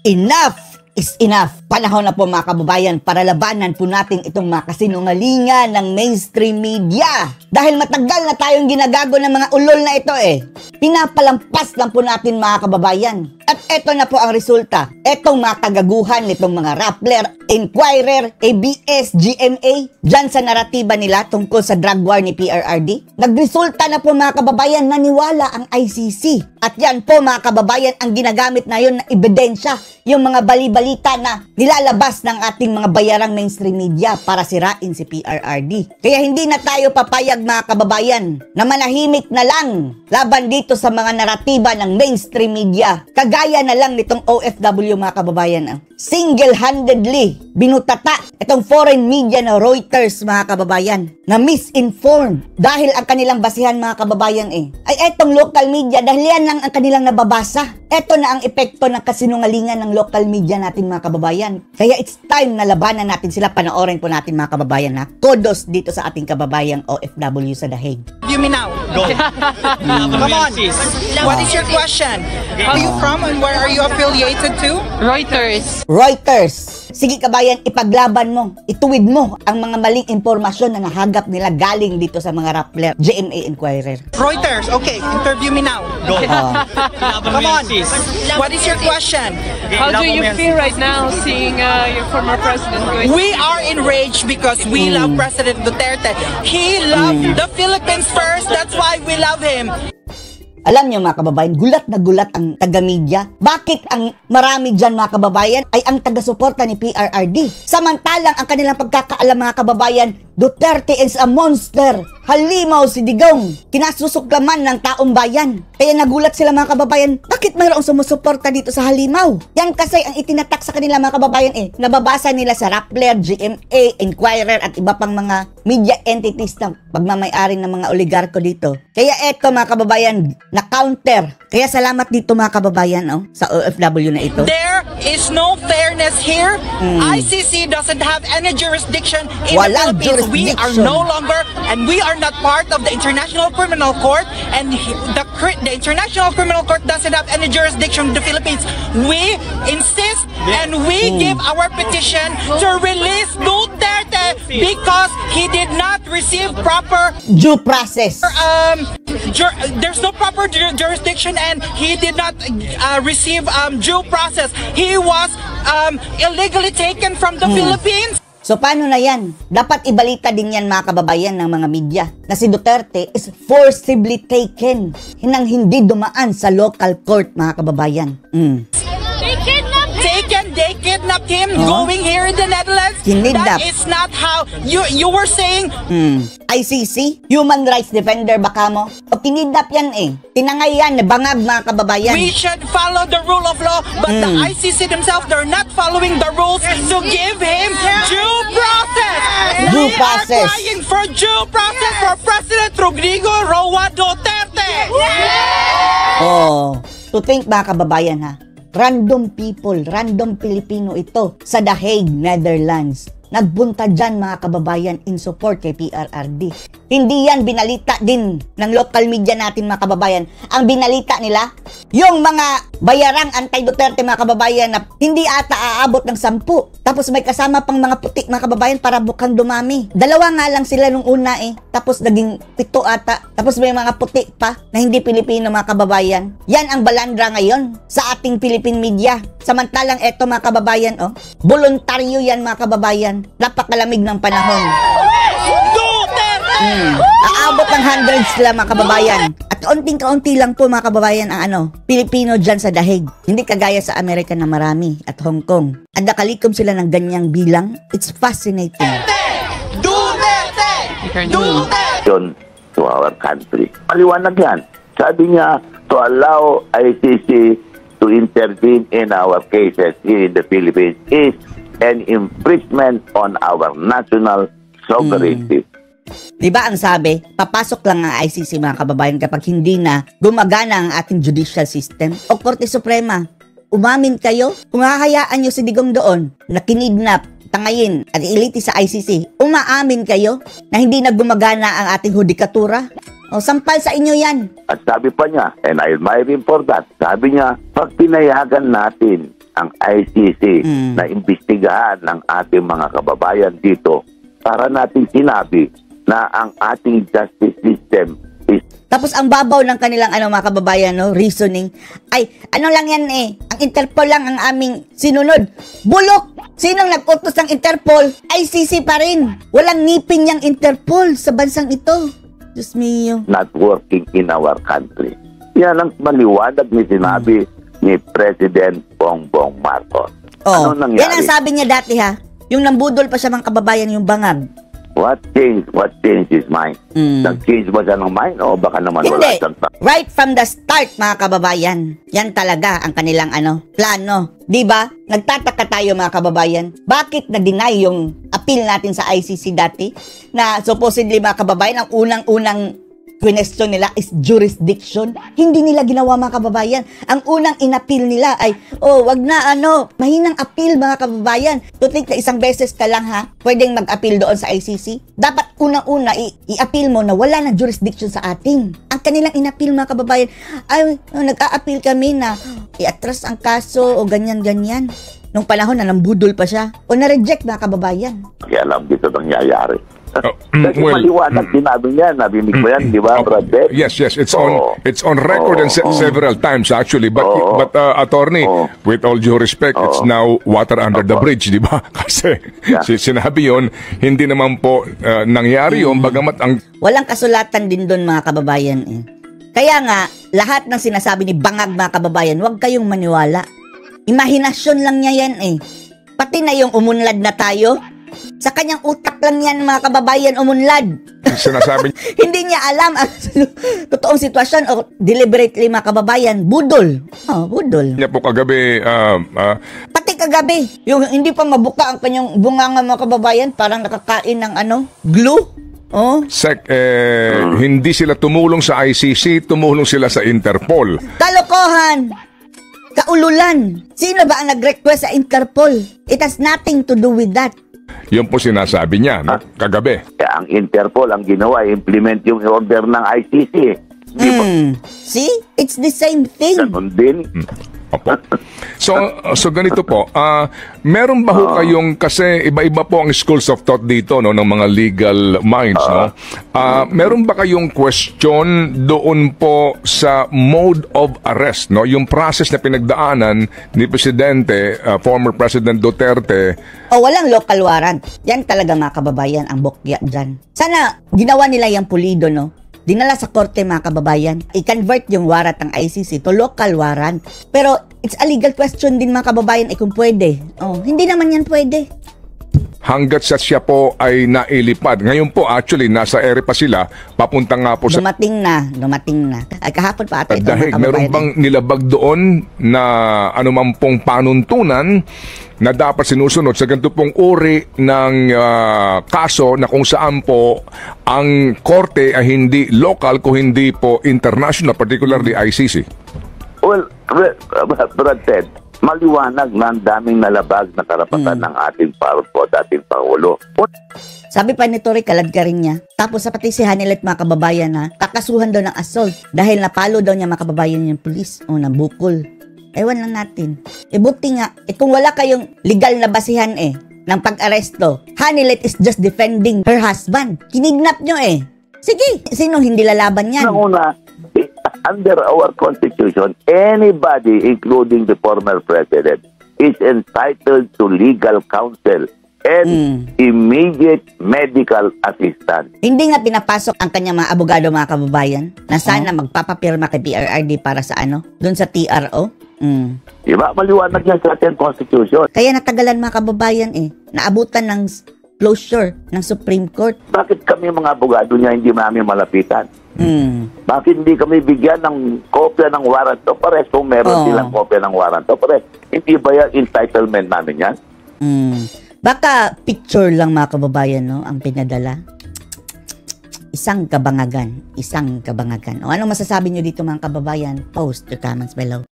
Enough is enough. Panahon na po mga kababayan para labanan po natin itong mga kasinungalingan ng mainstream media. Dahil matagal na tayong ginagago ng mga ulol na ito Pinapalampas lang po natin mga kababayan. At eto na po ang resulta. Etong mga kagaguhan nitong mga Rappler, Inquirer, ABS, GMA, dyan sa naratiba nila tungkol sa drug war ni PRRD. Nagresulta na po mga kababayan, naniwala ang ICC. At yan po mga kababayan ang ginagamit na yun na ebidensya, yung mga bali-balita na nilalabas ng ating mga bayarang mainstream media para sirain si PRRD. Kaya hindi na tayo papayag mga kababayan na manahimik na lang laban dito sa mga naratiba ng mainstream media. Kagaya na lang nitong OFW mga kababayan. Single-handedly binutata itong foreign media na Reuters mga kababayan na misinformed dahil ang kanilang basihan mga kababayan ay etong local media dahil yan lang ang kanilang nababasa. Eto na ang epekto ng kasinungalingan ng local media natin mga kababayan. Kaya it's time na labanan natin sila. Panoorin po natin mga kababayan ha. Kudos dito sa ating kababayang OFW sa The Hague. You mean now? Go. Come on. What is your question? Where are you from and where are you affiliated to? Reuters. Reuters. Sige kabayan, ipaglaban mo, ituwid mo ang mga maling impormasyon na nahagap nila galing dito sa mga Rappler, GMA Inquirer. Reuters. Okay, interview me now. Go. Come on. What is your question? How do you feel right now seeing your former president going? We are enraged because we love President Duterte. He loved the Philippines first. That's why we love him. Alam niyo mga kababayan, gulat na gulat ang taga-media. Bakit ang marami dyan mga kababayan ay ang taga-suporta ni PRRD? Samantalang ang kanilang pagkakaalam mga kababayan, Duterte is a monster. Halimaw si Digong. Kinasusuklaman ng taong bayan. Kaya nagulat sila mga kababayan, bakit mayroong sumusuporta dito sa halimaw? Yan kasi ang itinatak sa kanila mga kababayan nababasa nila sa Rappler, GMA, Inquirer at iba pang mga media entities na pagmamayari ng mga oligarko dito. Kaya eto mga kababayan, na-counter. Kaya salamat dito mga kababayan sa OFW na ito. There is no fairness here. ICC doesn't have any jurisdiction in the Philippines. We are no longer, and we are not part of the International Criminal Court, and the International Criminal Court doesn't have any jurisdiction in the Philippines. We insist and we give our petition to release Duterte because he did not receive proper due process. There's no proper jurisdiction and he did not receive due process. He was illegally taken from the Philippines. So paano na yan? Dapat ibalita din yan mga kababayan ng mga media na si Duterte is forcibly taken. Hindi dumaan sa local court mga kababayan. They kidnapped him going here in the Netherlands. Kinidnap. That is not how you were saying. ICC? Human rights defender baka mo? O kinidnap yan Tinangay yan, bangag mga kababayan. We should follow the rule of law, but the ICC themselves, they're not following the rules to give him due process. Due process. We are crying for due process for President Rodrigo Roa Duterte. To think mga kababayan ha. Random people, random Pilipino ito sa The Hague, Netherlands. Nagbunta dyan mga kababayan in support kay PRRD. Hindi yan binalita din ng local media natin mga kababayan. Ang binalita nila, yung mga bayarang anti-Duterte mga kababayan na hindi ata aabot ng 10. Tapos may kasama pang mga puti mga kababayan para bukang dumami. 2 nga lang sila nung una Tapos naging 7 ata. Tapos may mga puti pa na hindi Pilipino mga kababayan. Yan ang balandra ngayon sa ating Philippine media. Samantalang eto mga kababayan voluntaryo yan mga kababayan. Napakalamig ng panahon. Aabot ng hundreds sila mga kababayan. At kaunting-kaunti lang po mga kababayan ang Pilipino dyan sa The Hague. Hindi kagaya sa Amerika na marami at Hong Kong. At nakalikom sila ng ganyang bilang. It's fascinating. Duterte! To our country. Paliwanag yan. Sabi niya to allow ICC to intervene in our cases here in the Philippines is an infringement on our national sovereignty. Diba ang sabi, papasok lang ang ICC mga kababayan kapag hindi na gumagana ang ating judicial system o Korte Suprema. Umamin kayo, kung hahayaan nyo si Digong doon na kinidnap, tangayin at iliti sa ICC, umaamin kayo na hindi na gumagana ang ating hudikatura? O sampal sa inyo yan. At sabi pa niya, and I admire him for that, sabi niya, pag pinayagan natin ang ICC na imbestigahan ng ating mga kababayan dito para natin sinabi na ang ating justice system is Tapos ang babaw ng kanilang mga kababayan, no, reasoning, ay ano lang yan ang Interpol lang ang aming sinunod. Bulok! Sinong nag-utos ng Interpol? ICC pa rin. Walang ngipin yung Interpol sa bansang ito. Diyos mio. not working in our country. Yan ang maliwanag ni sinabi ni President Bongbong Marcos. Oh, Ano nangyari? yan ang sabi niya dati ha. Yung nambudol pa siya mga kababayan, yung bangag. What changed his mind? Nag-change ba siya ng mind o baka naman wala Hindi. siyang Right from the start, mga kababayan. Yan talaga ang kanilang plano. Di ba? Nagtataka tayo, mga kababayan. Bakit na-deny yung appeal natin sa ICC dati? Na supposedly, mga kababayan, ang unang-unang question nila is jurisdiction. Hindi nila ginawa, mga kababayan. Ang unang inappeal nila ay, wag na mahinang appeal, mga kababayan. To think na isang beses ka lang pwedeng mag-appeal doon sa ICC. Dapat unang-una i-appeal mo na wala ng jurisdiction sa atin. Ang kanilang inappeal, mga kababayan, ay nag-a-appeal kami na i-atras ang kaso o ganyan-ganyan. Nung panahon na nambudol pa siya. O na-reject, mga kababayan. Kaya alam dito nangyayari. Kasi well, maliwanag sinabi niya, nabinig mo yan, di ba, Brad Ted? Yes, it's on record and several times actually, but attorney, with all due respect, it's now water under the bridge, di ba? Kasi sinabi yon, hindi naman po nangyari yon, bagamat ang Walang kasulatan din doon, mga kababayan. Kaya nga, lahat ng sinasabi ni Bangag, mga kababayan, huwag kayong maniwala. Imahinasyon lang niya yan Pati na yung umunlad na tayo, sa kanyang utak lang yan, mga kababayan, umunlad. sinasabi Hindi niya alam ang totoong sitwasyon o deliberately, mga kababayan, budol. Budol. niya po kagabi, Pati kagabi, yung hindi pa mabuka ang kanyang bunganga, mga kababayan, parang nakakain ng glue. hindi sila tumulong sa ICC, tumulong sila sa Interpol. Kalokohan! Kaululan! Sino ba ang nag-request sa Interpol? It has nothing to do with that. Yun po sinasabi niya, no? Kagabi. Kaya ang Interpol, ang ginawa, implement yung order ng ICC. Di ba? See? It's the same thing. Ganun din. Opo. So ganito po, meron ba ho kayong, kasi iba-iba po ang schools of thought dito, no, ng mga legal minds, no? Meron ba kayong question doon po sa mode of arrest, no? Yung process na pinagdaanan ni Presidente, former President Duterte. Walang local warrant. Yan talaga, mga kababayan, ang bokya dyan. Sana ginawa nila yung pulido, no? Dinala sa korte, mga kababayan. I-convert yung warrant ng ICC to local warrant. Pero it's a legal question din, mga kababayan, kung pwede. Hindi naman yan pwede. Hanggat sa siya po ay nailipad. Ngayon po, actually, nasa ere pa sila, papunta nga po sa Dumating na. Ay, kahapon pa ata ito, dahil mga meron kababayan. bang nilabag doon na anuman pong panuntunan na dapat sinusunod sa ganito pong uri ng kaso na kung saan po ang korte ay hindi local kung hindi po international, particularly ICC? Well, Brad Ted, maliwanag na ang daming nalabag na karapatan ng ating dating Pangulo. Sabi pa ni Tory, kalad ka rin niya. Tapos sa pati si Hanilet, mga kababayan, kakasuhan daw ng assault dahil napalo daw niya, mga kababayan, yung pulis nabukol. Ewan lang natin. Buti nga, kung wala kayong legal na basihan ng pag-aresto, Hanilet is just defending her husband. Kinidnap nyo Sige, sinong hindi lalaban yan? Una, under our Constitution, anybody, including the former President, is entitled to legal counsel and immediate medical assistance. Hindi nga pinapasok ang kanyang mga abogado, mga kababayan, na sana magpapapirma kay PRRD para sa doon sa TRO. Diba? Maliwanag yan sa ating Constitution. Kaya natagalan, mga kababayan naabutan ng closure ng Supreme Court. Bakit kami mga abogado niya hindi namin malapitan? Bakit hindi kami bigyan ng kopya ng warrant of arrest kung meron silang kopya ng warrant of arrest? Hindi ba yan entitlement namin yan? Baka picture lang, mga kababayan, ang pinadala. Isang kabangagan. Ano masasabi nyo dito, mga kababayan? Post your comments below.